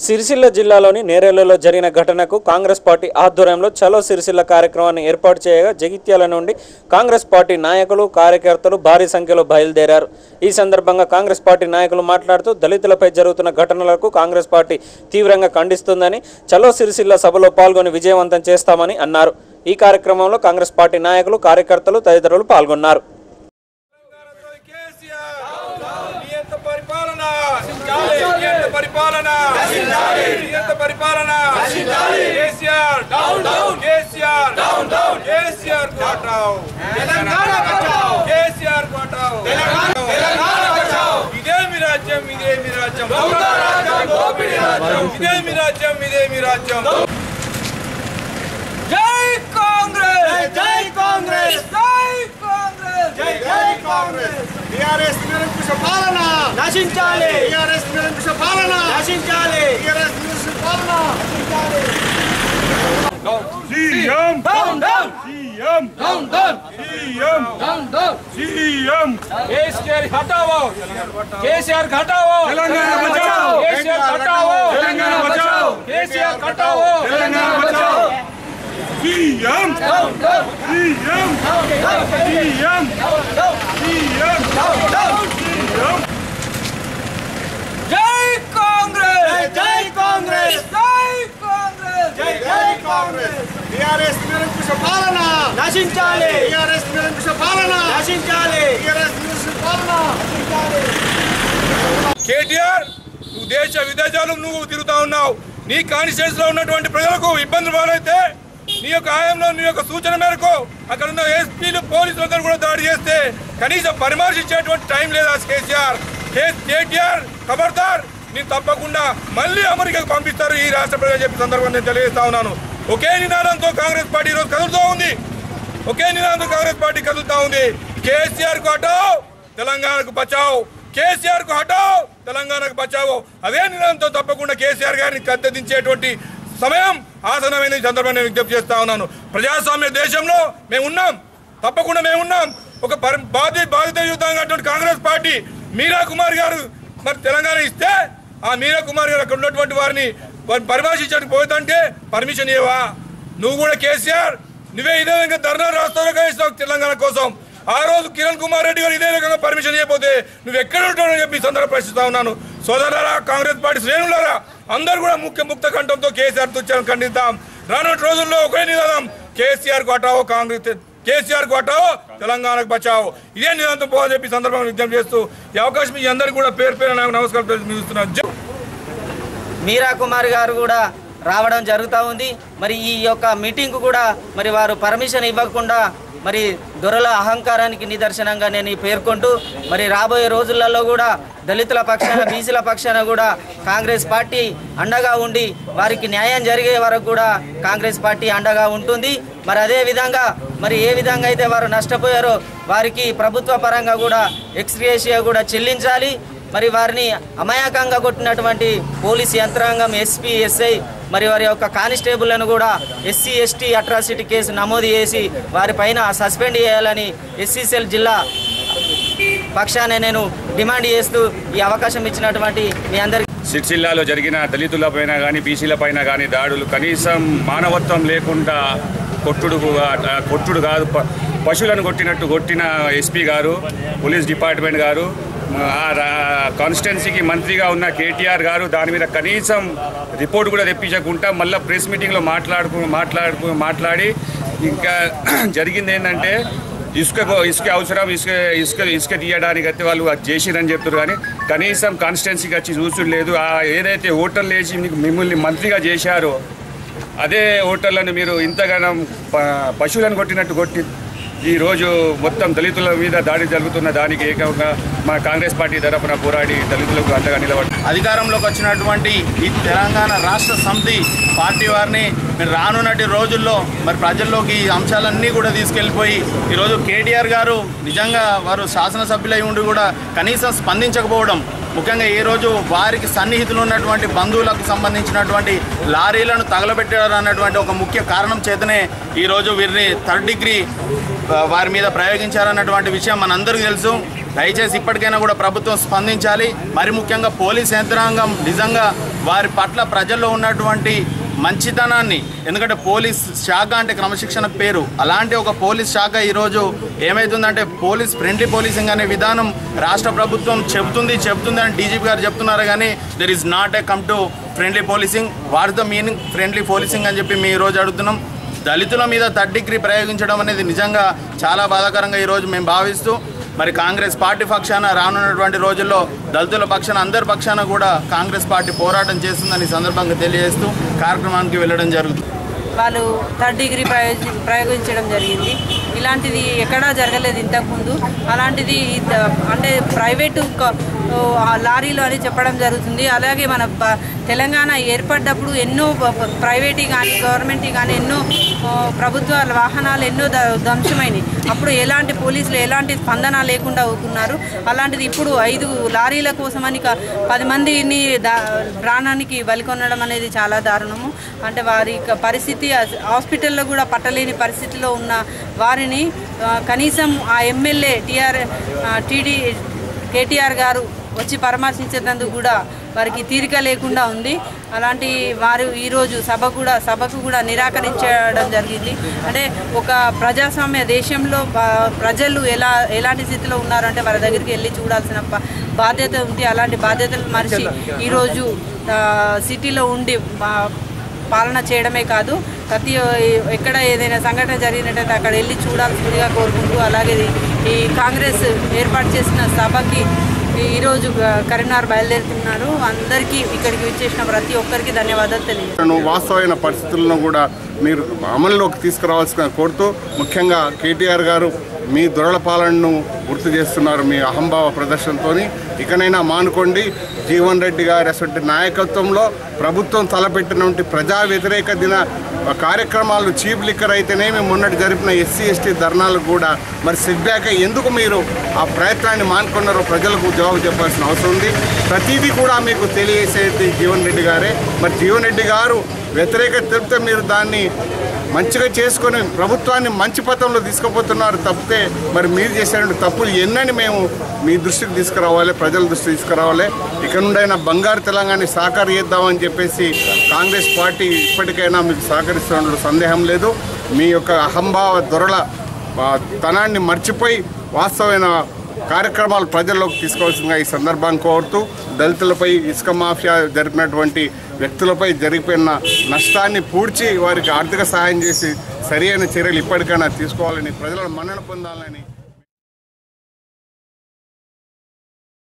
సిరిసిల్ల జిల్లాలోని నేరేళ్లలో జరిగిన ఘటనకు కాంగ్రెస్ పార్టీ ఆధ్వర్యంలో చలో సిరిసిల్ల కార్యక్రమాన్ని ఏర్పాటు చేయగా జగిత్యాల నుండి కాంగ్రెస్ పార్టీ నాయకులు కార్యకర్తలు భారీ సంఖ్యలో బయలుదేరారు। ఈ సందర్భంగా కాంగ్రెస్ పార్టీ నాయకులు మాట్లాడుతూ దళితులపై జరుగుతున్న ఘటనలకు కాంగ్రెస్ పార్టీ తీవ్రంగా ఖండిస్తుందని చలో సిరిసిల్ల సభలో పాల్గొని విజయవంతం చేస్తామని అన్నారు। ఈ కార్యక్రమంలో కాంగ్రెస్ పార్టీ నాయకులు కార్యకర్తలు తదితరులు పాల్గొన్నారు। जय कांग्रेस जय कांग्रेस जय कांग्रेस जय जय कांग्रेस टीआरएस निरंकुश पालना नशिंचाले टीआरएस निरंकुश पालना नशिंचाले टीआरएस निरंकुश पालना नशिंचाले CM down down CM down down CM down down CM KCR हटाओ केसीआर हटाओ तेलंगाना बचाओ केसीआर हटाओ तेलंगाना बचाओ केसीआर हटाओ तेलंगाना बचाओ CM down down CM down down CM down down CM down down CM जय कांग्रेस जय कांग्रेस जय कांग्रेस जय जय कांग्रेस टीआरएस निरंकुश पालना नशिंचाले टीआरएस निरंकुश पालना नशिंचाले टीआरएस निरंकुश पालना नशिंचाले केटीआर तू देश विदेशाలకు నువ్వు తిరుగుతా ఉన్నావు నీ కాన్స్టిట్యూయెన్సీలో ఉన్నటువంటి ప్రజలకు ఇబ్బందులు వారైతే నీ యొక్క ఆయంలో నీ యొక్క సూచన మేరకు అక్కడ ఉన్న ఎస్పీలు పోలీసులందరూ కూడా దాడి చేస్తే కనీసం పరామర్శించేటువంటి టైం లేదా కేటీఆర్ ఖబర్దార్ నేను తప్పకుండా మళ్ళీ అమెరికాకు పంపిస్తారు ఈ రాష్ట్ర ప్రజలు చెప్పి సందర్భంగా నేను తెలియజేస్తా ఉన్నాను। ఒకే నినాదంతో కాంగ్రెస్ పార్టీ ఈరోజు కదులుతూ ఉంది। ఒకే నినాదంతో కాంగ్రెస్ పార్టీ కదులుతూ ఉంది। కేసీఆర్ కు హటాओ తెలంగాణకు బచాओ కేసీఆర్ కు హటాओ తెలంగాణకు బచాओ అదే నినాదంతో తప్పకుండా కేసీఆర్ గారిని కత్తెదించేటువంటి సమయం ఆసనమైన సందర్భాన్ని విజ్ఞప్తి చేస్తా ఉన్నాను। ప్రజాస్వామ్య దేశంలో మేము ఉన్నాం, తప్పకుండా మేము ఉన్నాం। ఒక బాధిత కాంగ్రెస్ పార్టీ మీరా కుమార్ గారు మరి తెలంగాణ ఇస్తే ఆ మీరా కుమార్ గారు అక్కడ ఉన్నటువంటి వారిని పరామర్శించడానికి పోతుంటే పర్మిషన్ ఇవ్వవా? నువ్వు కూడా కేసీఆర్ నువ్వే ఇదే విధంగా ధర్నా రాస్తావు తెలంగాణ కోసం। ఆ రోజు కిరణ్ కుమార్ రెడ్డి గారు ఇదే రకంగా పర్మిషన్ ఇవ్వకపోతే నువ్వు ఎక్కడ ఉంటావని చెప్పి సందర్భం ప్రశ్నిస్తా ఉన్నాను। సోదరులారా, కాంగ్రెస్ పార్టీ శ్రేణులారా, అందరూ కూడా ముక్త కంఠంతో కేసీఆర్ తుచ్చాలను ఖండిద్దాం। రానున్న రోజుల్లో ఒకే నినాదం కేసీఆర్ కు హటాओ కాంగ్రెస్ కేసీఆర్ కు హటాओ తెలంగాణకు బచాओ ఇదే నినాదంతో పోవాలని చెప్పి సందర్భంగా విజ్ఞప్తి చేస్తూ ఈ అవకాశం మీ అందరికీ కూడా పేరు పేరు నాకు నమస్కారం తెలుస్తున్నాను। మీరా కుమార్ గారు కూడా రావడం జరుగుతూ ఉంది। మరి ఈ యొక్క మీటింగ్ కూడా మరి వారు పర్మిషన్ ఇవ్వకుండా మరి దొరల అహంకారానికి నిదర్శనంగా నేను పేర్కొంటూ మరి రాబోయే రోజులలో కూడా దళితుల పక్షాన బీసీల పక్షాన కూడా కాంగ్రెస్ పార్టీ అండగా ఉండి వారికి న్యాయం జరిగే వరకు కూడా కాంగ్రెస్ పార్టీ అండగా ఉంటుంది। మరి అదే విధంగా మరి ఏ విధంగా అయితే వారు నష్టపోయారో వారికి ప్రభుత్వ పరంగా కూడా ఎక్స్గ్రేషియా కూడా చెల్లించాలి। మరి వారిని అమాయకంగా కొట్టినటువంటి పోలీస్ యంత్రాంగం ఎస్పీ ఎస్ఐ మరి వారి యొక్క కానిస్టేబుల్లను కూడా ఎస్సీ ఎస్టీ అట్రాసిటీ కేసు నమోదు చేసి వారిపైన సస్పెండ్ చేయాలని ఎస్సీసీఎల్ జిల్లా పక్షాన నేను డిమాండ్ చేస్తూ ఈ అవకాశం ఇచ్చినటువంటి మీ అందరికీ సిరిసిల్లాలో జరిగిన దళితులపైన కానీ బీసీలపైన కానీ దాడులు కనీసం మానవత్వం లేకుండా కొట్టుడు కాదు పశువులను కొట్టిన ఎస్పీ గారు పోలీస్ డిపార్ట్మెంట్ గారు కాన్స్టిట్యున్సీకి మంత్రిగా ఉన్న కేటీఆర్ గారు దాని మీద కనీసం రిపోర్ట్ కూడా తెప్పించకుండా మళ్ళీ ప్రెస్ మీటింగ్లో మాట్లాడి ఇంకా జరిగింది ఏంటంటే ఇసుక అవసరం ఇసుక తీయడానికి అయితే వాళ్ళు అది చేసిరని చెప్తారు కానీ కనీసం కాన్స్టిట్యున్సీకి వచ్చి చూసుడు లేదు। ఏదైతే ఓటర్లు వేసి మిమ్మల్ని మంత్రిగా చేశారో అదే ఓటర్లను మీరు ఇంతగానం పశువులను కొట్టి ఈరోజు మొత్తం దళితుల మీద దాడి జరుగుతున్న దానికి ఏకంగా మా కాంగ్రెస్ పార్టీ తరఫున పోరాడి దళితులకు అండగా నిలబడి అధికారంలోకి వచ్చినటువంటి ఈ తెలంగాణ రాష్ట్ర సమితి పార్టీ వారిని మీరు రానున్నటి రోజుల్లో మరి ప్రజల్లోకి ఈ అంశాలన్నీ కూడా తీసుకెళ్ళిపోయి ఈరోజు కేటీఆర్ గారు నిజంగా వారు శాసనసభ్యులై ఉండి కూడా కనీసం స్పందించకపోవడం, ముఖ్యంగా ఈ రోజు వారికి సన్నిహితులు ఉన్నటువంటి బంధువులకు సంబంధించినటువంటి లారీలను తగలబెట్టారు అన్నటువంటి ఒక ముఖ్య కారణం చేతనే ఈరోజు వీరిని థర్డ్ డిగ్రీ వారి మీద ప్రయోగించారన్నటువంటి విషయం మనందరికీ తెలుసు। దయచేసి ఇప్పటికైనా కూడా ప్రభుత్వం స్పందించాలి। మరి ముఖ్యంగా పోలీస్ యంత్రాంగం నిజంగా వారి పట్ల ప్రజల్లో ఉన్నటువంటి మంచితనాన్ని, ఎందుకంటే పోలీస్ శాఖ అంటే క్రమశిక్షణ పేరు, అలాంటి ఒక పోలీస్ శాఖ ఈరోజు ఏమవుతుందంటే ఫ్రెండ్లీ పోలీసింగ్ అనే విధానం రాష్ట్ర ప్రభుత్వం చెబుతుంది అని డీజీపీ గారు చెప్తున్నారు. కానీ there is not a come to friendly policing. What the meaning friendly policing అని చెప్పి మేము ఈరోజు అడుగుతున్నాం. దళితుల మీద థర్డ్ డిగ్రీ ప్రయోగించడం అనేది నిజంగా చాలా బాధాకరంగా ఈరోజు మేము భావిస్తూ, మరి కాంగ్రెస్ పార్టీ పక్షాన రానున్నటువంటి రోజుల్లో దళితుల పక్షాన అందరి పక్షాన కూడా కాంగ్రెస్ పార్టీ పోరాటం చేస్తుందని సందర్భంగా తెలియజేస్తూ కార్యక్రమానికి వెళ్ళడం జరుగుతుంది. వాళ్ళు థర్డ్ డిగ్రీ ప్రయోగించడం జరిగింది. ఇలాంటిది ఎక్కడా జరగలేదు ఇంతకుముందు. అలాంటిది అంటే ప్రైవేటు లారీలు అని చెప్పడం జరుగుతుంది. అలాగే మన తెలంగాణ ఏర్పడ్డప్పుడు ఎన్నో ప్రైవేట్ కానీ గవర్నమెంట్ కానీ ఎన్నో ప్రభుత్వ వాహనాలు ఎన్నో ధ్వంసమైనవి. అప్పుడు ఎలాంటి పోలీసులు ఎలాంటి స్పందన లేకుండా ఊరుకున్నారు. అలాంటిది ఇప్పుడు 5 లారీల కోసమని 10 మందిని ప్రాణానికి బలికొనడం అనేది చాలా దారుణము. అంటే వారి పరిస్థితి హాస్పిటల్లో కూడా పట్టలేని పరిస్థితిలో ఉన్న వారిని కనీసం ఆ ఎమ్మెల్యే కేటీఆర్ గారు వచ్చి పరామర్శించేందుకు కూడా వారికి తీరిక లేకుండా ఉంది. అలాంటి వారు ఈరోజు సభకు కూడా నిరాకరించడం జరిగింది. అంటే ఒక ప్రజాస్వామ్య దేశంలో ప్రజలు ఎలాంటి స్థితిలో ఉన్నారంటే వాళ్ళ దగ్గరికి వెళ్ళి చూడాల్సిన బాధ్యత ఉంది. అలాంటి బాధ్యతలు మరిచి ఈరోజు సిటీలో ఉండి పాలన చేయడమే కాదు, ఎక్కడ ఏదైనా సంఘటన జరిగినట్టయితే అక్కడ వెళ్ళి చూడాల్సిందిగా కోరుకుంటూ, అలాగే ఈ కాంగ్రెస్ ఏర్పాటు చేసిన సభకి ఈరోజు కరీంనగర్ బయలుదేరుతున్నారు. అందరికీ ఇక్కడికి వచ్చేసిన ప్రతి ఒక్కరికి ధన్యవాదాలు తెలియజేస్తాను. వాస్తవమైన పరిస్థితులను కూడా మీరు అమల్లోకి తీసుకురావాల్సిన కోరుతూ, ముఖ్యంగా కేటీఆర్ గారు మీ దొరల పాలనను గుర్తు చేస్తున్నారు మీ అహంభావ ప్రదర్శనతో. ఇకనైనా మానుకోండి. జీవన్ రెడ్డి గారి అసలు నాయకత్వంలో ప్రభుత్వం తలపెట్టినటువంటి ప్రజా వ్యతిరేక కార్యక్రమాలు, చీప్ లిక్కర్ అయితేనేమి మొన్నటి జరిపిన ఎస్సీ ఎస్టీ ధర్నాలకు కూడా మరి సెట్బ్యాక్ ఎందుకు మీరు ఆ ప్రయత్నాన్ని మానుకున్నారో ప్రజలకు జవాబు చెప్పాల్సిన అవసరం ఉంది. ప్రతిదీ కూడా మీకు తెలియజేసేది జీవన్ రెడ్డి గారే. మరి జీవన్ రెడ్డి గారు వ్యతిరేకత తెలిపితే మీరు దాన్ని మంచిగా చేసుకొని ప్రభుత్వాన్ని మంచి పథంలో తీసుకుపోతున్నారు తప్పితే మరి మీరు చేసేటువంటి తప్పులు ఎన్నని మేము మీ దృష్టికి తీసుకురావాలి, ప్రజల దృష్టికి తీసుకురావాలి. ఇక నుండైనా బంగారు తెలంగాణ సాకారం చేద్దామని చెప్పేసి కాంగ్రెస్ పార్టీ ఇప్పటికైనా మీకు సహకరిస్తున్న సందేహం లేదు. మీ యొక్క అహంభావ దొరల తనాన్ని మర్చిపోయి వాస్తవమైన కార్యక్రమాలు ప్రజల్లోకి తీసుకోవాల్సిందిగా ఈ సందర్భాన్ని కోరుతూ, దళితులపై ఇసుక మాఫియా జరిపినటువంటి వ్యక్తులపై జరిగిపోయిన నష్టాన్ని పూడ్చి వారికి ఆర్థిక సహాయం చేసి సరైన చర్యలు ఇప్పటికైనా తీసుకోవాలని, ప్రజల మన్నన పొందాలని